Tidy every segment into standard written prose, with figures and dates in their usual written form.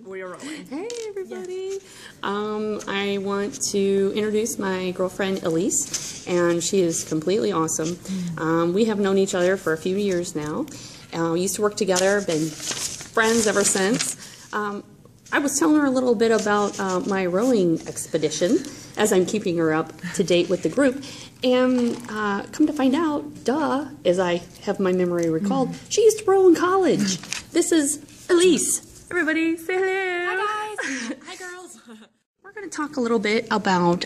We are rolling. Hey everybody. Yes. I want to introduce my girlfriend Elise, and she is completely awesome. We have known each other for a few years now. We used to work together, been friends ever since. I was telling her a little bit about my rowing expedition as I'm keeping her up to date with the group. And come to find out, as I have my memory recalled, she used to row in college. This is Elise. Everybody, say hello. Hi, guys. Hi, girls. We're going to talk a little bit about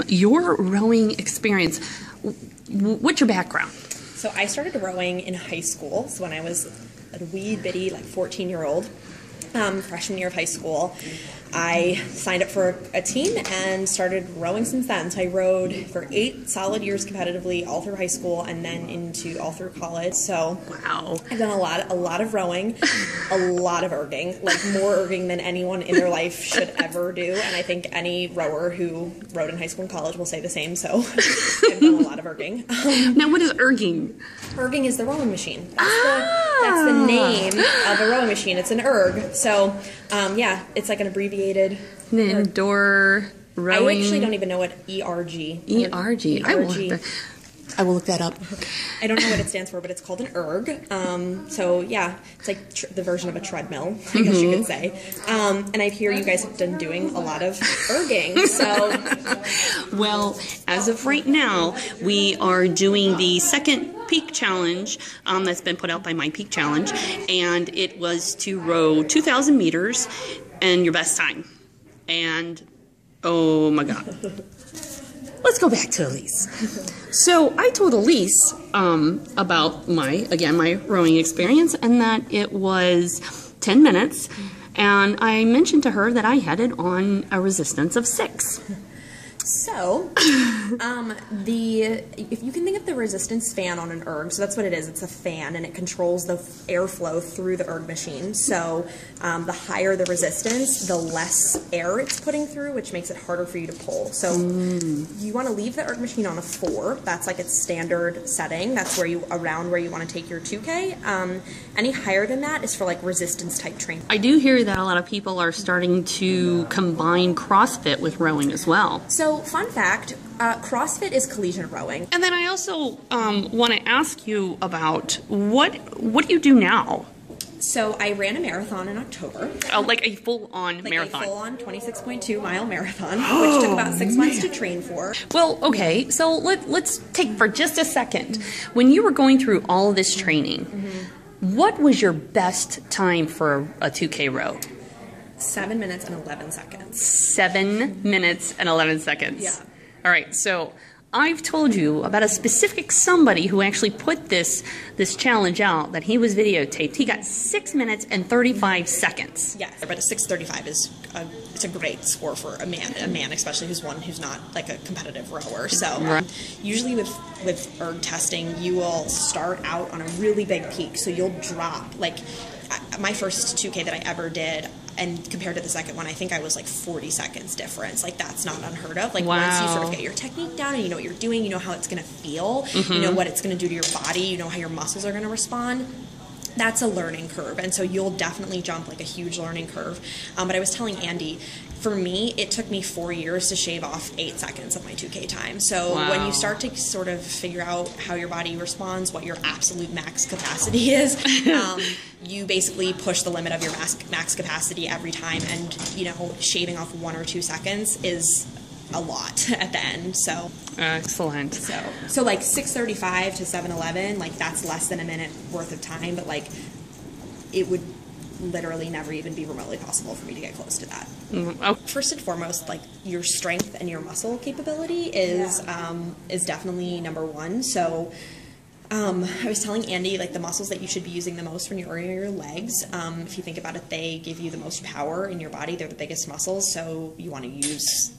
your rowing experience. What's your background? So I started rowing in high school. So when I was a wee bitty, like 14-year-old, freshman year of high school, I signed up for a team and started rowing since then. So I rowed for 8 solid years competitively all through high school and then into all through college. So wow, I've done a lot of rowing, a lot of erging, like more erging than anyone in their life should ever do. And I think any rower who rowed in high school and college will say the same. So I've done a lot of erging. Now, what is erging? Erging is the rowing machine. That's the name of a rowing machine. It's an erg. So, yeah, it's like an abbreviated indoor rowing. I actually don't even know what ERG. ERG. I will look that up. I don't know what it stands for, but it's called an erg. So, yeah, it's like the version of a treadmill, I guess you could say. And I hear you guys have been doing a lot of erging. So, well, as of right now, we are doing the second peak challenge that's been put out by My Peak Challenge, and it was to row 2,000 meters and your best time. And, oh my God. Let's go back to Elise. So I told Elise about my rowing experience, and that it was 10 minutes, and I mentioned to her that I had it on a resistance of 6. So, if you can think of the resistance fan on an erg, so that's what it is. It's a fan, and it controls the airflow through the erg machine. So, the higher the resistance, the less air it's putting through, which makes it harder for you to pull. So, you want to leave the erg machine on a 4. That's like its standard setting. That's around where you want to take your 2K. Any higher than that is for like resistance type training. I do hear that a lot of people are starting to combine CrossFit with rowing as well. So, fun fact, CrossFit is collegiate rowing. And then I also want to ask you about what do you do now? So I ran a marathon in October. Like a full-on marathon? Like a full-on 26.2-mile marathon, which took about 6 months to train for. Well, okay, so let's take for just a second. When you were going through all of this training, what was your best time for a 2K row? 7 minutes and 11 seconds. 7 minutes and 11 seconds. Yeah. All right, so I've told you about a specific somebody who actually put this challenge out, that he was videotaped. He got 6 minutes and 35 seconds. Yes, but a 6:35 is it's a great score for a man, especially who's not like a competitive rower. So usually with erg testing, you will start out on a really big peak, so you'll drop. Like my first 2K that I ever did, and compared to the second one, I think I was like 40 seconds difference. Like, that's not unheard of. Like, once you sort of get your technique down and you know what you're doing, you know how it's going to feel, you know what it's going to do to your body, you know how your muscles are going to respond. That's a learning curve, and so you'll definitely jump like a huge learning curve. But I was telling Andy, for me, it took me 4 years to shave off 8 seconds of my 2K time. So when you start to sort of figure out how your body responds, what your absolute max capacity is, you basically push the limit of your max capacity every time, and you know, shaving off 1 or 2 seconds is a lot at the end. So excellent. So like 6:35 to 7:11, like that's less than a minute worth of time, but like it would literally never even be remotely possible for me to get close to that. First and foremost, like your strength and your muscle capability is definitely number one. So I was telling Andy, like, the muscles that you should be using the most when you're in your legs, if you think about it, they give you the most power in your body. They're the biggest muscles, so you want to use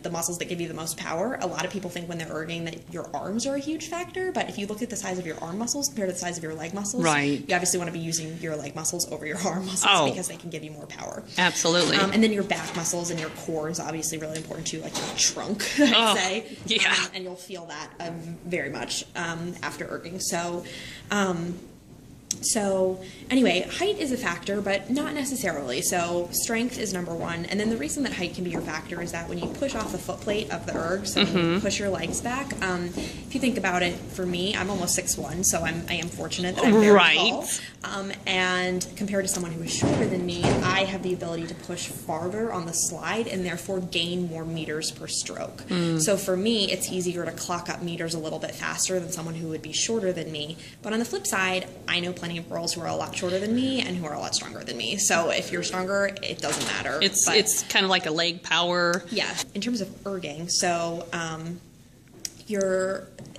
the muscles that give you the most power. A lot of people think when they're erging that your arms are a huge factor, but if you look at the size of your arm muscles compared to the size of your leg muscles, you obviously want to be using your leg muscles over your arm muscles because they can give you more power. Absolutely. And then your back muscles and your core is obviously really important too, like your trunk, I'd say. Yeah. And you'll feel that very much after erging. So So anyway, height is a factor, but not necessarily. So strength is number one. And then the reason that height can be your factor is that when you push off the foot plate of the erg, so when you push your legs back, if you think about it, for me, I'm almost 6'1", so I am fortunate that I'm very tall. And compared to someone who is shorter than me, I have the ability to push farther on the slide and therefore gain more meters per stroke. So for me, it's easier to clock up meters a little bit faster than someone who would be shorter than me. But on the flip side, I know plenty of girls who are a lot shorter than me and who are a lot stronger than me. So if you're stronger, it doesn't matter. It's kind of like a leg power. Yeah. In terms of erging, so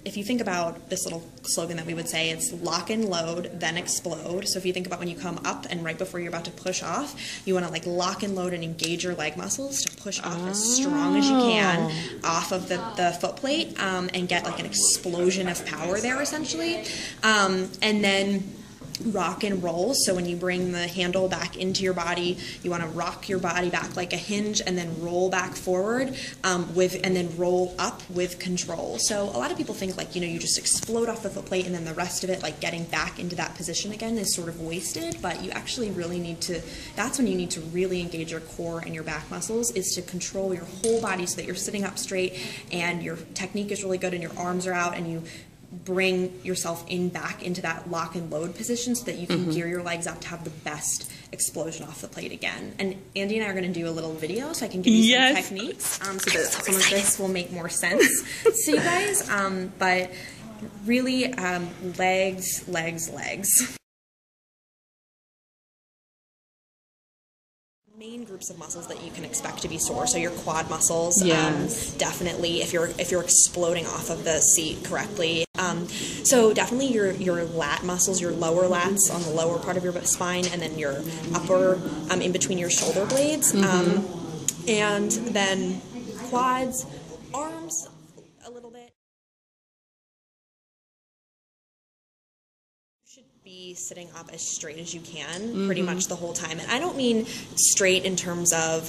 if you think about this little slogan that we would say, it's lock and load, then explode. So if you think about when you come up and right before you're about to push off, you want to like lock and load and engage your leg muscles to push off as strong as you can off of the foot plate and get like an explosion of power there essentially. And then rock and roll. So when you bring the handle back into your body, you want to rock your body back like a hinge and then roll back forward and then roll up with control. So a lot of people think like, you just explode off the foot plate and then the rest of it, like getting back into that position again, is sort of wasted, but you actually really need to, that's when you need to really engage your core and your back muscles, is to control your whole body so that you're sitting up straight and your technique is really good and your arms are out and you bring yourself back into that lock and load position so that you can gear your legs up to have the best explosion off the plate again. And Andy and I are going to do a little video so I can give you some techniques so that some of this will make more sense to you guys. But really, legs, legs, legs. Main groups of muscles that you can expect to be sore. So your quad muscles, definitely if you're exploding off of the seat correctly. So definitely your lat muscles, your lower lats on the lower part of your spine, and then your upper in between your shoulder blades, and then quads, arms a little bit. Be sitting up as straight as you can pretty much the whole time. And I don't mean straight in terms of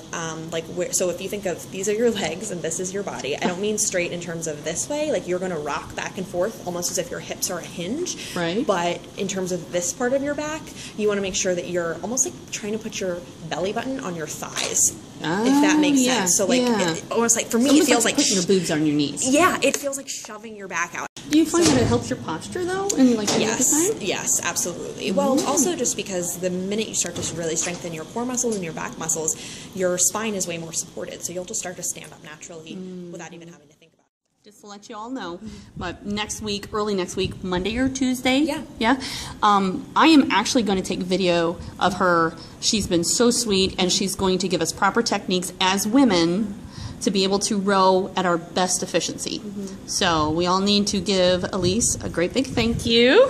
so if you think of these are your legs and this is your body, I don't mean straight in terms of this way, like you're going to rock back and forth almost as if your hips are a hinge, right? But in terms of this part of your back, you want to make sure that you're almost like trying to put your belly button on your thighs, if that makes sense. So like almost like for me it feels like putting your boobs on your knees. Yeah, it feels like shoving your back out. Do you find that it helps your posture though? And like yes, absolutely. Well, also just because the minute you start to really strengthen your core muscles and your back muscles, your spine is way more supported. So you'll just start to stand up naturally without even having to think about it. Just to let you all know, but next week, early next week, Monday or Tuesday, I am actually going to take video of her. She's been so sweet, and she's going to give us proper techniques as women to be able to row at our best efficiency. So we all need to give Elise a great big thank you.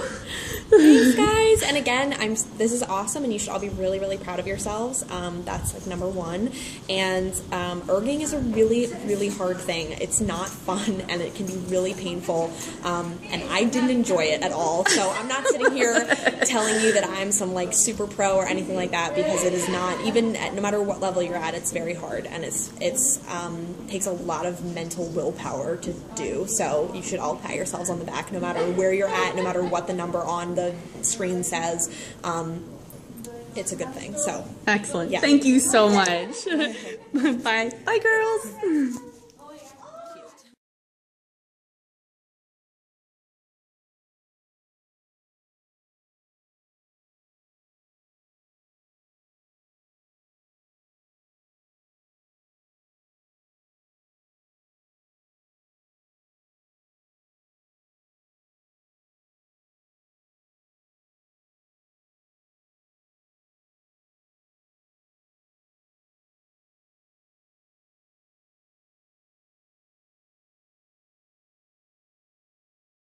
Thanks, guys. And again, this is awesome, and you should all be really, really proud of yourselves. That's like number one. And erging is a really, really hard thing. It's not fun, and it can be really painful. And I didn't enjoy it at all. So I'm not sitting here telling you that I'm some like super pro or anything like that, because it is not. Even no matter what level you're at, it's very hard, and it's takes a lot of mental willpower to do. So you should all pat yourselves on the back, no matter where you're at, no matter what the number on the screen says. It's a good thing. So excellent. Thank you so much. Bye. Bye, girls.